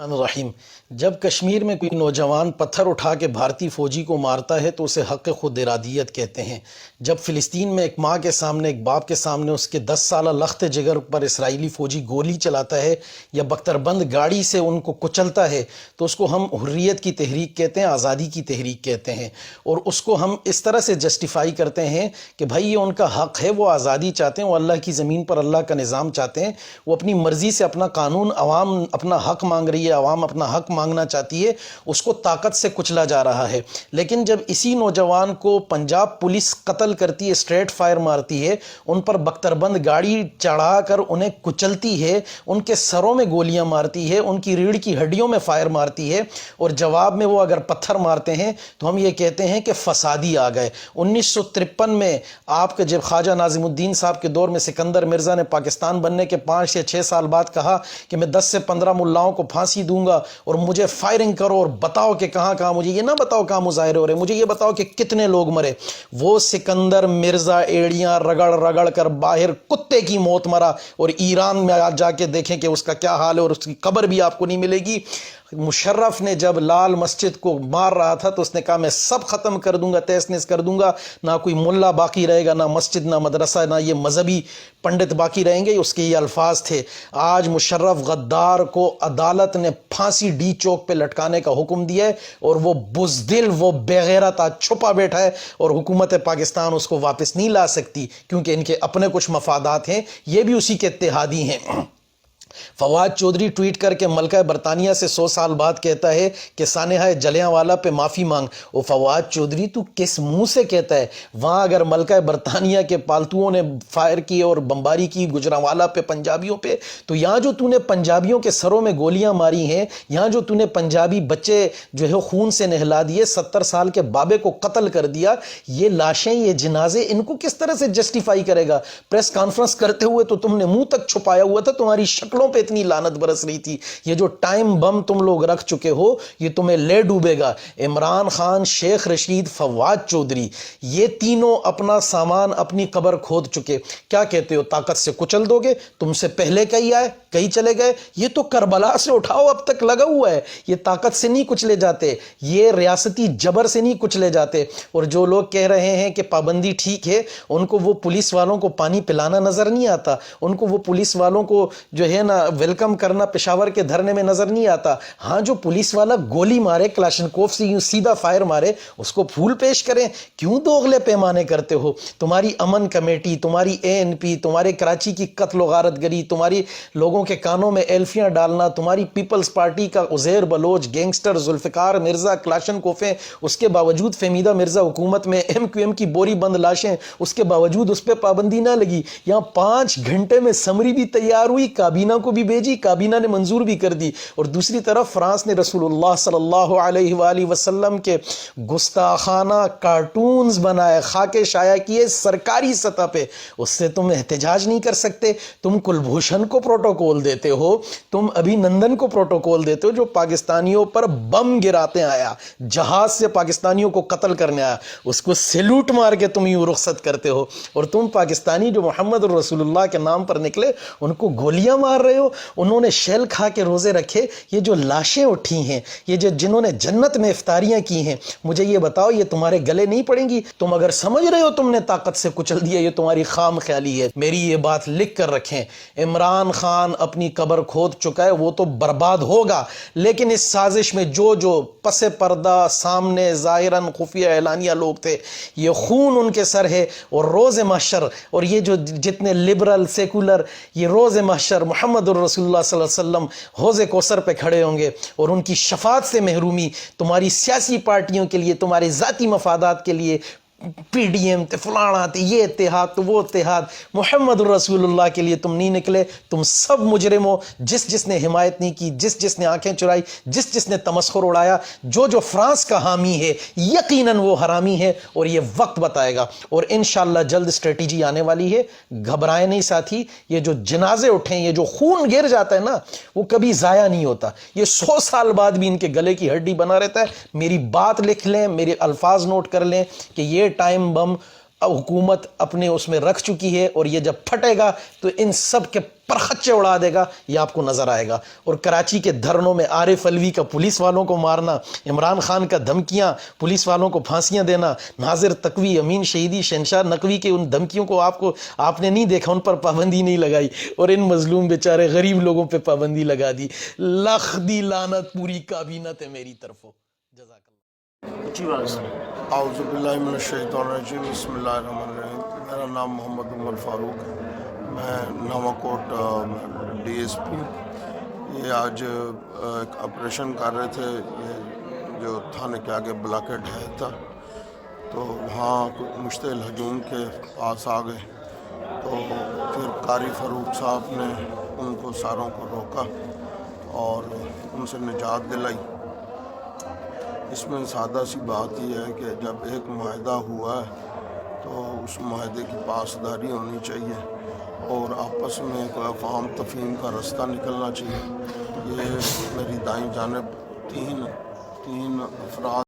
الرحیم جب کشمیر میں کوئی نوجوان پتھر اٹھا کے بھارتی فوجی کو مارتا ہے تو اسے حق خود ارادیت کہتے ہیں۔ جب فلسطین میں ایک ماں کے سامنے، ایک باپ کے سامنے اس کے 10 سالہ لخت جگر پر اسرائیلی فوجی گولی چلاتا ہے یا بختر بند گاڑی سے ان کو کچلتا ہے تو اس کو ہم حریت کی تحریک کہتے ہیں، آزادی کی تحریک کہتے ہیں، اور اس کو ہم اس طرح سے جسٹیفائی کرتے ہیں کہ بھائی یہ ان کا حق ہے، وہ آزادی چاہتے ہیں، وہ اللہ کی زمین پر اللہ کا نظام چاہتے ہیں، وہ اپنی مرضی سے اپنا قانون، عوام اپنا حق مانگ رہی ہے، عوام اپنا حق مانگنا چاہتی ہے، اس کو طاقت سے کچلا جا رہا ہے۔ لیکن جب اسی نوجوان کو پنجاب پولیس قتل کرتی ہے، اسٹریٹ فائر مارتی ہے، ان پر بختر بند گاڑی چڑھا کر انہیں کچلتی ہے، ان کے سروں میں گولیاں مارتی ہے، ان کی ریڑھ کی ہڈیوں میں فائر مارتی ہے، اور جواب میں وہ اگر پتھر مارتے ہیں تو ہم یہ کہتے ہیں کہ فسادی آ گئے۔ 1953 میں آپ کے جب خواجہ ناظم الدین صاحب کے دور میں سکندر مرزا نے پاکستان بننے کے 5 یا 6 سال بعد کہا کہ میں 10 سے 15 ملاؤں کو پھانسی دوں گا اور مجھے فائرنگ کرو اور بتاؤ کہ کہاں مجھے یہ نہ بتاؤ کہاں مظاہرے ہو رہے، مجھے یہ بتاؤ کہ کتنے لوگ مرے۔ وہ سکندر مرزا ایڑیاں رگڑ رگڑ کر باہر کتے کی موت مرا، اور ایران میں آج جا کے دیکھیں کہ اس کا کیا حال ہے، اور اس کی قبر بھی آپ کو نہیں ملے گی۔ مشرف نے جب لال مسجد کو مار رہا تھا تو اس نے کہا میں سب ختم کر دوں گا، تہس نہس کر دوں گا، نہ کوئی ملا باقی رہے گا، نہ مسجد، نہ مدرسہ، نہ یہ مذہبی پنڈت باقی رہیں گے۔ اس کے یہ الفاظ تھے۔ آج مشرف غدار کو عدالت نے پھانسی ڈی چوک پہ لٹکانے کا حکم دیا ہے، اور وہ بزدل، وہ بے غیرت آج چھپا بیٹھا ہے، اور حکومت پاکستان اس کو واپس نہیں لا سکتی کیونکہ ان کے اپنے کچھ مفادات ہیں، یہ بھی اسی کے اتحادی ہیں۔ فواد چودھری ٹویٹ کر کے ملکہ برطانیہ سے 100 سال بعد کہتا ہے کہ سانحہ جلیانوالہ پہ معافی مانگ۔ وہ فواد چودھری تو کس منہ سے کہتا ہے؟ وہاں اگر ملکہ برطانیہ کے پالتوؤں نے فائر کی اور بمباری کی گجرانوالہ پہ، پنجابیوں پہ، تو یہاں جو تو نے پنجابیوں کے سروں میں گولیاں ماری ہیں، یہاں جو تو نے پنجابی بچے جو ہے خون سے نہلا دیے، 70 سال کے بابے کو قتل کر دیا، یہ لاشیں، یہ جنازے، ان کو کس طرح سے جسٹیفائی کرے گا؟ پریس کانفرنس کرتے ہوئے تو تم نے منہ تک چھپایا ہوا تھا، تمہاری شکلوں پہ اتنی لعنت برس رہی تھی۔ یہ جو ٹائم بم تم لوگ رکھ چکے ہو یہ تمہیں لے ڈوبے گا۔ عمران خان، شیخ رشید، فواد چودھری، یہ تینوں اپنا سامان اپنی قبر کھود چکے۔ کیا کہتے ہو طاقت سے کچل دو گے؟ تم سے پہلے کئی آئے، کئی چلے گئے، یہ تو کربلا سے اٹھاؤ اب تک لگا ہوا ہے۔ یہ طاقت سے نہیں کچلے جاتے، یہ ریاستی جبر سے نہیں کچلے جاتے۔ اور جو لوگ کہہ رہے ہیں کہ پابندی ٹھیک ہے، ان کو وہ پولیس والوں کو پانی پلانا نظر نہیں آتا، ان کو وہ پولیس والوں کو جو ہے نا ویلکم کرنا پشاور کے دھرنے میں نظر نہیں آتا۔ ہاں، جو پولیس والا گولی مارے، کلاشنکوف سے یوں سیدھا فائر مارے، اس کو پھول پیش کریں۔ کیوں دوغلے پیمانے کرتے ہو؟ تمہاری امن کمیٹی، تمہاری ANP، تمہارے کراچی کی قتل و غارت گری، تمہاری لوگوں کے کانوں میں ایلفیاں ڈالنا، تمہاری پیپلز پارٹی کا عزیر بلوچ گینگسٹر ذوالفقار مرزا کلاشنکوفیں، اس کے باوجود فہمیدہ مرزا حکومت میں MQM کی بوری بند لاشیں، اس کے باوجود اس پہ پابندی نہ لگی۔ یہاں 5 گھنٹے میں سمری بھی تیار ہوئی، کابینہ کو بھی بھیجی، کابینہ نے منظور بھی کر دی، اور دوسری طرف فرانس نے رسول اللہ صلی اللہ علیہ وآلہ وسلم کے گستاخانہ کارٹونز بنائے، خاکے شائع کیے سرکاری سطح پہ۔ اس سے تم احتجاج نہیں کر سکتے۔ تم کلبھوشن کو پروٹوکول دیتے ہو، تم ابھی نندن کو پروٹوکول دیتے ہو جو پاکستانیوں پر بم گراتے آیا، جہاز سے پاکستانیوں کو قتل کرنے آیا، اس کو سیلوٹ مار کے تم یوں رخصت کرتے ہو، اور تم پاکستانی جو محمد رسول اللہ کے نام پر نکلے ان کو گولیاں مار رہے ہو۔ انہوں نے شیل کھا کے روزے رکھے، یہ جو لاشیں اٹھی ہیں، یہ جنہوں نے جنت میں افطاریاں کی ہیں، مجھے یہ بتاؤ یہ تمہارے گلے نہیں پڑیں گی؟ تم اگر سمجھ رہے ہو تم نے طاقت سے کچل دیا، یہ تمہاری خام خیالی ہے۔ میری یہ بات لکھ کر رکھیں، عمران خان اپنی قبر کھود چکا ہے، وہ تو برباد ہوگا، لیکن اس سازش میں جو پس پردہ سامنے ظاہراً خفیہ اعلانیہ لوگ تھے، یہ خون ان کے سر ہے، اور روز محشر، اور یہ جو جتنے لبرل سیکولر، یہ روز محشر محمد الرسول اللہ صلی اللہ علیہ وسلم حوض کوثر پہ کھڑے ہوں گے، اور ان کی شفاعت سے محرومی تمہاری سیاسی پارٹیوں کے لیے، تمہارے ذاتی مفادات کے لیے، PDM تے فلانا تے یہ اتحاد تو وہ اتحاد، محمد الرسول اللہ کے لیے تم نہیں نکلے۔ تم سب مجرم ہو، جس نے حمایت نہیں کی، جس نے آنکھیں چرائی، جس نے تمسخر اڑایا، جو فرانس کا حامی ہے یقیناً وہ حرامی ہے، اور یہ وقت بتائے گا، اور انشاءاللہ جلد اسٹریٹجی آنے والی ہے۔ گھبرائیں نہیں ساتھی، یہ جو جنازے اٹھیں، یہ جو خون گر جاتا ہے نا، وہ کبھی ضائع نہیں ہوتا، یہ 100 سال بعد بھی ان کے گلے کی ہڈی بنا رہتا ہے۔ میری بات لکھ لیں، میرے الفاظ نوٹ کر لیں کہ یہ ٹائم بم حکومت اپنے اس میں رکھ چکی ہے، اور یہ جب پھٹے گا تو ان سب کے پرخچے اڑا دے گا، یہ آپ کو نظر آئے گا۔ اور کراچی کے دھرنوں میں عارف الوی کا پولیس والوں کو مارنا، عمران خان کا دھمکیاں، پولیس والوں کو پھانسیاں دینا، ناظر تقوی، امین شہیدی، شہنشاہ نقوی کے ان دھمکیوں کو آپ نے نہیں دیکھا، ان پر پابندی نہیں لگائی، اور ان مظلوم بیچارے غریب لوگوں پہ پابندی لگا دی۔ لاکھ دی لعنت پوری کابینہ ہے میری طرفوں۔ جزاک اللہ۔ اعوذ باللہ من الشیطان الرجیم، بسم اللہ الرحمن الرحیم۔ میرا نام محمد عمر فاروق ہے، میں نواں کوٹ ڈی ایس پی۔ یہ آج ایک آپریشن کر رہے تھے، یہ جو تھانے کے آگے بلاکیٹ ہے تھا، تو وہاں مشتعل ہجوم کے پاس آ گئے، تو پھر قاری فاروق صاحب نے ان کو ساروں کو روکا اور ان سے نجات دلائی۔ اس میں سادہ سی بات یہ ہے کہ جب ایک معاہدہ ہوا ہے تو اس معاہدے کی پاسداری ہونی چاہیے اور آپس میں کوئی افہام تفہیم کا رستہ نکلنا چاہیے۔ یہ میری دائیں جانب تین افراد